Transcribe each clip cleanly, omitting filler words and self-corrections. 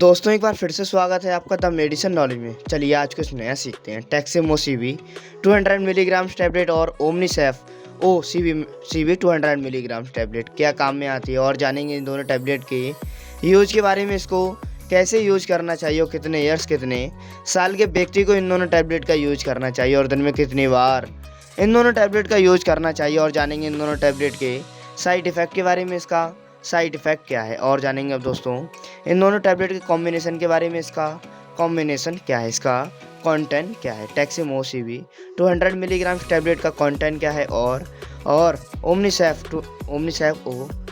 दोस्तों एक बार फिर से स्वागत है आपका द मेडिसिन नॉलेज में। चलिए आज कुछ नया सीखते हैं। टैक्सिमोसिबी 200 मिलीग्राम टैबलेट और ओमनीसेफ ओ सीबी 200 मिलीग्राम टैबलेट क्या काम में आती है और जानेंगे इन दोनों टैबलेट के यूज के बारे में। इसको कैसे यूज करना चाहिए और कितने ईयर्स कितने साल के व्यक्ति को इन दोनों टैबलेट का यूज करना चाहिए और दिन में कितनी बार इन दोनों टैबलेट का यूज करना चाहिए और जानेंगे इन दोनों टैबलेट के साइड इफ़ेक्ट के बारे में। इसका साइड इफ़ेक्ट क्या है और जानेंगे अब दोस्तों इन दोनों टैबलेट के कॉम्बिनेशन के बारे में। इसका कॉम्बिनेशन क्या है, इसका कंटेंट क्या है। टैक्सिमोसिबी 200 मिलीग्राम टैबलेट का कंटेंट क्या है और ओमनीसेफ ओ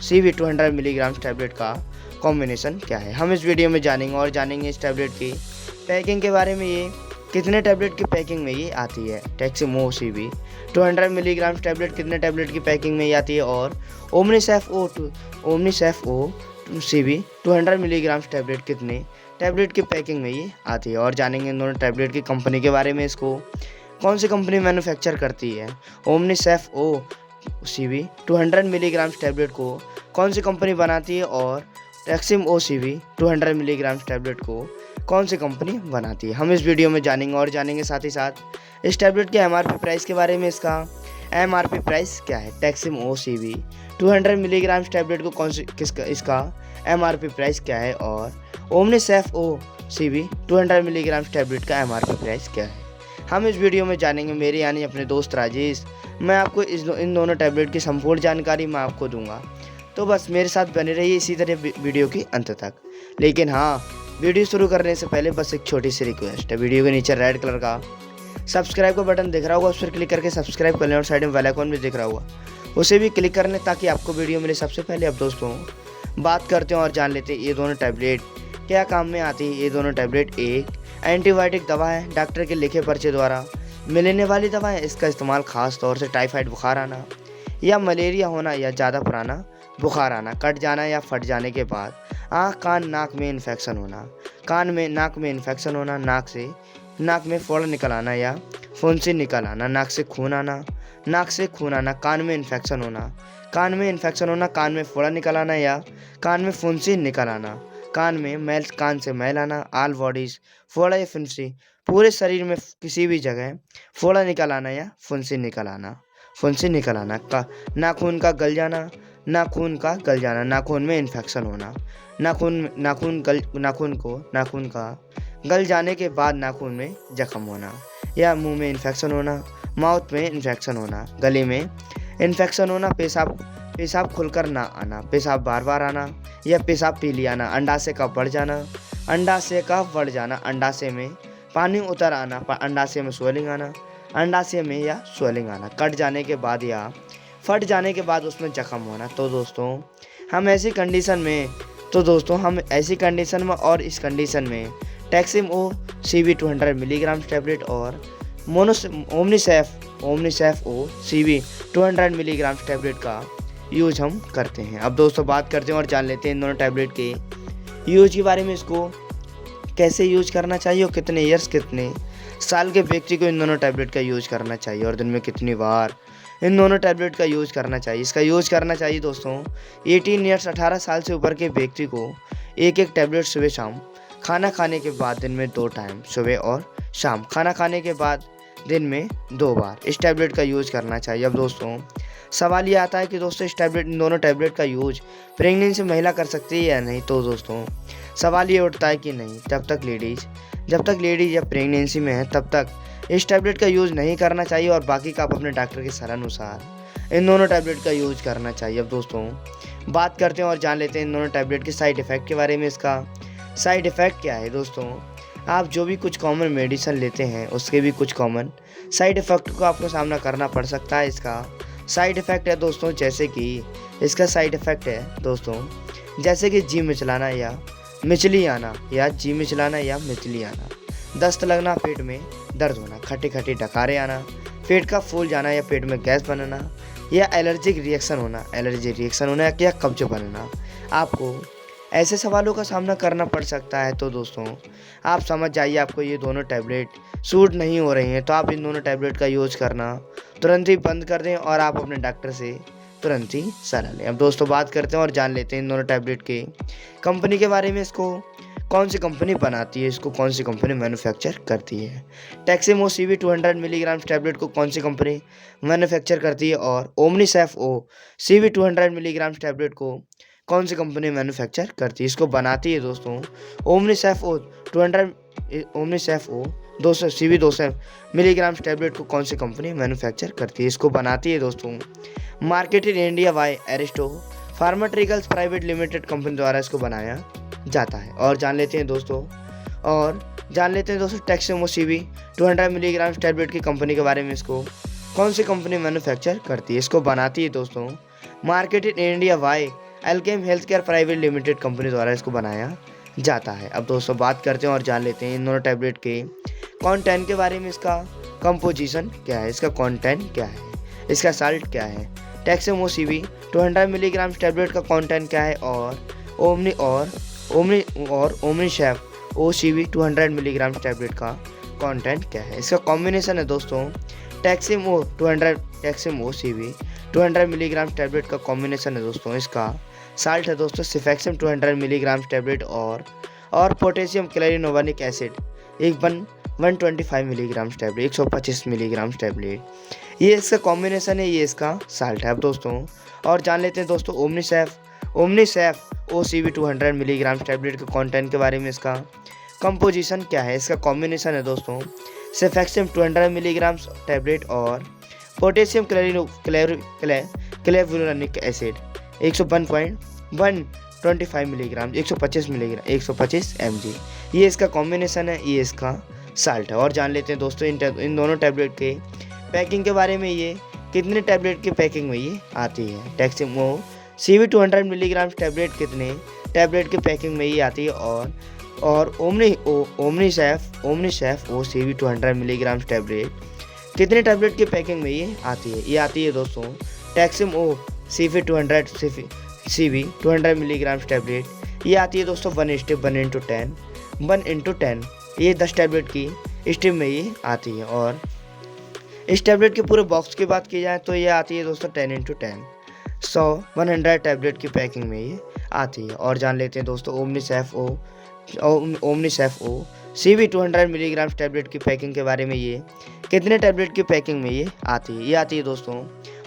सीबी 200 मिलीग्राम टैबलेट का कॉम्बिनेशन क्या है, हम इस वीडियो में जानेंगे। और जानेंगे इस टैबलेट की पैकिंग के बारे में, ये कितने टैबलेट की पैकिंग में ये आती है। टैक्सिमोसिबी 200 मिलीग्राम टैबलेट कितने टैबलेट की पैकिंग में ये आती है और ओमनीसेफ ओ सीबी 200 मिलीग्राम टैबलेट कितने टैबलेट की पैकिंग में ये आती है। और जानेंगे इन दोनों टैबलेट की कंपनी के बारे में, इसको कौन सी कंपनी मैन्युफैक्चर करती है। ओमनीसेफ ओ सीबी 200 मिलीग्राम टैबलेट को कौन सी कंपनी बनाती है और टैक्सिमोसिबी 200 मिलीग्राम टैबलेट को कौन सी कंपनी बनाती है, हम इस वीडियो में जानेंगे। और जानेंगे साथ ही साथ इस टैबलेट के एमआरपी प्राइस के बारे में। इसका एमआरपी प्राइस क्या है। टैक्सिमोसिबी 200 मिलीग्राम टैबलेट को इसका एमआरपी प्राइस क्या है और ओमनीसेफ ओ सीबी 200 मिलीग्राम टैबलेट का एमआरपी प्राइस क्या है, हम इस वीडियो में जानेंगे। मेरे यानी अपने दोस्त राजेश, मैं आपको इन दोनों टैबलेट की संपूर्ण जानकारी मैं आपको दूंगा। तो बस मेरे साथ बने रहिए इसी तरह वीडियो के अंत तक। लेकिन हाँ, वीडियो शुरू करने से पहले बस एक छोटी सी रिक्वेस्ट है। वीडियो के नीचे रेड कलर का सब्सक्राइब का बटन दिख रहा होगा, उस पर क्लिक करके सब्सक्राइब कर लें और साइड में बेल आइकन भी दिख रहा होगा, उसे भी क्लिक कर लें ताकि आपको वीडियो मिले सबसे पहले। अब दोस्तों बात करते हैं और जान लेते हैं ये दोनों टैबलेट क्या काम में आती है। ये दोनों टैबलेट एक एंटीबायोटिक दवा है, डॉक्टर के लिखे पर्चे द्वारा मिलने वाली दवा है। इसका इस्तेमाल खास तौर से टाइफाइड बुखार आना या मलेरिया होना या ज़्यादा पुराना बुखार आना, कट जाना या फट जाने के बाद आँख कान नाक में इन्फेक्शन होना, नाक में इन्फेक्शन होना, नाक में फोड़ा निकल आना या फुंसी निकल आना, नाक से खून आना, कान में इन्फेक्शन होना, कान में फोड़ा निकल आना या कान में फुंसी निकल आना, कान से मैल आना, ऑल बॉडीज फोड़ा या फुंसी, पूरे शरीर में किसी भी जगह फोड़ा निकल आना या फुंसी निकल आना, नाखून का गल जाना, नाखून में इन्फेक्शन होना, नाखून का गल जाने के बाद नाखून में जख्म होना या मुंह में इन्फेक्शन होना, माउथ में इन्फेक्शन होना, गले में इन्फेक्शन होना, पेशाब खुलकर ना आना, पेशाब बार बार आना या पेशाब पीली आना, अंडाशय का बढ़ जाना, अंडाशय में पानी उतर आना, अंडाशय में स्वेलिंग आना, कट जाने के बाद या फट जाने के बाद उसमें जख्म होना। तो दोस्तों हम ऐसी कंडीशन में और इस कंडीशन में टैक्सिमोसिबी 200 मिलीग्राम टैबलेट और ओमनीसेफ ओ सीबी 200 मिलीग्राम टैबलेट का यूज हम करते हैं। अब दोस्तों बात करते हैं और जान लेते हैं इन दोनों टैबलेट के यूज के बारे में। इसको कैसे यूज करना चाहिए और कितने ईयर्स कितने साल के व्यक्ति को इन दोनों टैबलेट का यूज करना चाहिए और दिन में कितनी बार इन दोनों टैबलेट का यूज करना चाहिए। इसका यूज करना चाहिए दोस्तों 18 ईयर्स 18 साल से ऊपर के व्यक्ति को एक टैबलेट सुबह शाम, खाना खाने के बाद दिन में 2 टाइम, सुबह और शाम, खाना खाने के बाद दिन में 2 बार इस टैबलेट का यूज करना चाहिए। अब दोस्तों सवाल ये आता है कि दोस्तों इन दोनों टैबलेट का यूज प्रेगनेंसी महिला कर सकती है या नहीं। तो दोस्तों सवाल ये उठता है कि नहीं, जब तक लेडीज या प्रेगनेंसी में है तब तक इस टैबलेट का यूज नहीं करना चाहिए और बाकी का आप अपने डॉक्टर की सलाह अनुसार इन दोनों टैबलेट का यूज करना चाहिए। अब दोस्तों बात करते हैं और जान लेते हैं इन दोनों टैबलेट के साइड इफ़ेक्ट के बारे में। इसका साइड इफ़ेक्ट क्या है। दोस्तों आप जो भी कुछ कॉमन मेडिसिन लेते हैं उसके भी कुछ कॉमन साइड इफ़ेक्ट को आपको सामना करना पड़ सकता है। इसका साइड इफ़ेक्ट है दोस्तों जैसे कि जी मिचलाना या मिचली आना दस्त लगना, पेट में दर्द होना, खट्टी डकारे आना, पेट का फूल जाना या पेट में गैस बनना या एलर्जी रिएक्शन होना या कब्ज बनना, आपको ऐसे सवालों का सामना करना पड़ सकता है। तो दोस्तों आप समझ जाइए आपको ये दोनों टैबलेट सूट नहीं हो रही हैं तो आप इन दोनों टैबलेट का यूज करना तुरंत ही बंद कर दें और आप अपने डॉक्टर से तुरंत ही सलाह लें। अब दोस्तों बात करते हैं और जान लेते हैं इन दोनों टैबलेट के कंपनी के बारे में। इसको कौन सी कंपनी बनाती है, इसको कौन सी कंपनी मैन्युफैक्चर करती है। टैक्सिमो CV 200 मिलीग्राम टैबलेट को कौन सी कंपनी मैन्युफैक्चर करती है और Omnicef O CV 200 milligram tablet को कौन सी कंपनी मैन्युफैक्चर करती है, इसको बनाती है दोस्तों ओमनीसेफ ओ 200 CV 200 मिलीग्राम टैबलेट को कौन सी कंपनी मैन्युफैक्चर करती है, इसको बनाती है दोस्तों market in India by Aristo pharmaceuticals private limited company द्वारा इसको बनाया जाता है। और जान लेते हैं दोस्तों टैक्सिमो CV 200 मिलीग्राम टैबलेट की कंपनी के बारे में, इसको कौन सी कंपनी मैन्युफैक्चर करती है, इसको बनाती है दोस्तों market in India bye Alkem health care private limited company द्वारा इसको बनाया जाता है। अब दोस्तों बात करते हैं और जान लेते हैं इन दोनों टैबलेट के कंटेंट के बारे में, इसका कंपोजिशन क्या है, इसका कंटेंट क्या है, इसका साल्ट क्या है। टैक्सिमो CV 200 मिलीग्राम टैबलेट का कंटेंट क्या है और Omnicef O CV 200 milligram tablet का कंटेंट क्या है। इसका कॉम्बिनेशन है दोस्तों टैक्सिमो CV 200 मिलीग्राम टैबलेट का कॉम्बिनेशन है दोस्तों, इसका साल्ट है दोस्तों सिफेक्सिम 200 मिलीग्राम टैबलेट और पोटेशियम क्लोरिनोनिक acid 125 milligram tablet 125 milligram tablet, ये इसका कॉम्बिनेशन है, ये इसका साल्ट है। अब दोस्तों और जान लेते हैं दोस्तों ओमनीसेफ ओ CV 200 मिलीग्राम टैबलेट के कंटेंट के बारे में, इसका कंपोजिशन क्या है, इसका कॉम्बिनेशन है दोस्तों सेफेक्सिम 200 मिलीग्राम टैबलेट और पोटेशियम क्लोरिनोनिक एसिड 125 मिलीग्राम 125 mg, ये इसका कॉम्बिनेशन है, ये इसका साल्ट है। और जान लेते हैं दोस्तों इन दोनों टैबलेट के पैकिंग के बारे में, ये कितने टैबलेट की पैकिंग में ये आती है। टैक्सिमो CV 200 मिलीग्राम टैबलेट कितने टैबलेट की पैकिंग में ये आती है और Omnicef O CV 200 milligram tablet कितने टैबलेट की पैकिंग में ये आती है। ये आती है दोस्तों टैक्सिमो CV 200 मिलीग्राम टैबलेट, ये आती है दोस्तों 1:10 ये 10 टैबलेट की स्ट्रिप में ये आती है। और इस टैबलेट के पूरे बॉक्स की बात की जाए तो ये आती है दोस्तों 10:10 100 टैबलेट की पैकिंग में ये आती है। और जान लेते हैं दोस्तों ओमनीसेफ ओ CV 200 मिलीग्राम टैबलेट की पैकिंग के बारे में, ये कितने टैबलेट की पैकिंग में ये आती है। ये आती है दोस्तों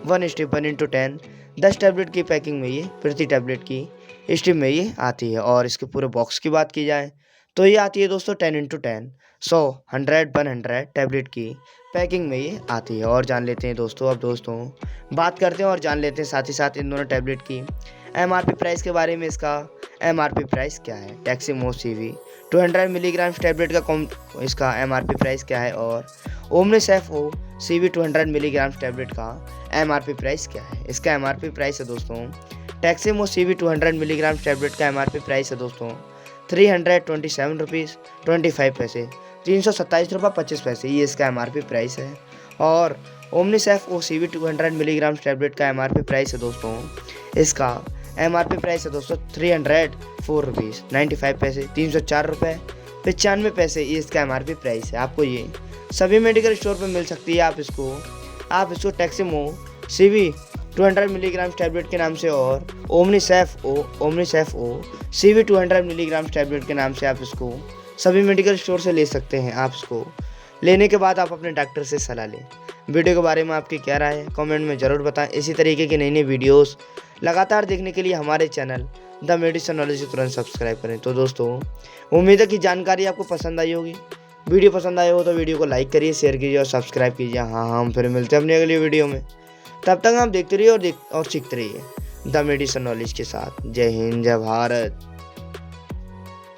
1:10 10 टैबलेट की पैकिंग में ये प्रति टैबलेट की स्ट्रिप में ये आती है। और इसके पूरे बॉक्स की बात की जाए तो ये आती है दोस्तों 10:10 100 टैबलेट की पैकिंग में ये आती है। और जान लेते हैं दोस्तों अब दोस्तों बात करते हैं और जान लेते हैं साथ ही साथ इन दोनों टैबलेट की MRP प्राइस के बारे में, इसका MRP प्राइस क्या है। टैक्सिमो CV 200 मिलीग्राम टैबलेट का इसका MRP प्राइस क्या है और Omnicef O CV 200 milligram tablet का MRP प्राइस क्या है। इसका MRP प्राइस है दोस्तों टैक्सिमो CV 200 मिलीग्राम टैबलेट का MRP प्राइस है दोस्तों 327 रुपीज़ 25 पैसे 327 रुपये 25 पैसे, ये इसका MRP प्राइस है। और Omnicef O CV 200 milligram tablet का MRP प्राइस है दोस्तों, इसका MRP प्राइस है दोस्तों 304 रुपीज़ 95 पैसे 304 रुपये 95 पैसे, ये इसका MRP प्राइस है। आपको ये सभी मेडिकल स्टोर पर मिल सकती है। आप इसको टैक्सिमो CV 200 मिलीग्राम टैबलेट के नाम से और Omnicef O CV 200 milligram tablet के नाम से आप इसको सभी मेडिकल स्टोर से ले सकते हैं। आप इसको लेने के बाद आप अपने डॉक्टर से सलाह लें। वीडियो के बारे में आपकी क्या राय है कमेंट में ज़रूर बताएं। इसी तरीके की नई वीडियोस लगातार देखने के लिए हमारे चैनल द मेडिसिन नॉलेज को तुरंत सब्सक्राइब करें। तो दोस्तों उम्मीद है कि जानकारी आपको पसंद आई होगी। वीडियो पसंद आए हो तो वीडियो को लाइक करिए, शेयर कीजिए और सब्सक्राइब कीजिए। हाँ हम फिर मिलते हैं अपनी अगली वीडियो में। तब तक आप देखते रहिए और सीखते रहिए द मेडिसिन नॉलेज के साथ। जय हिंद, जय भारत।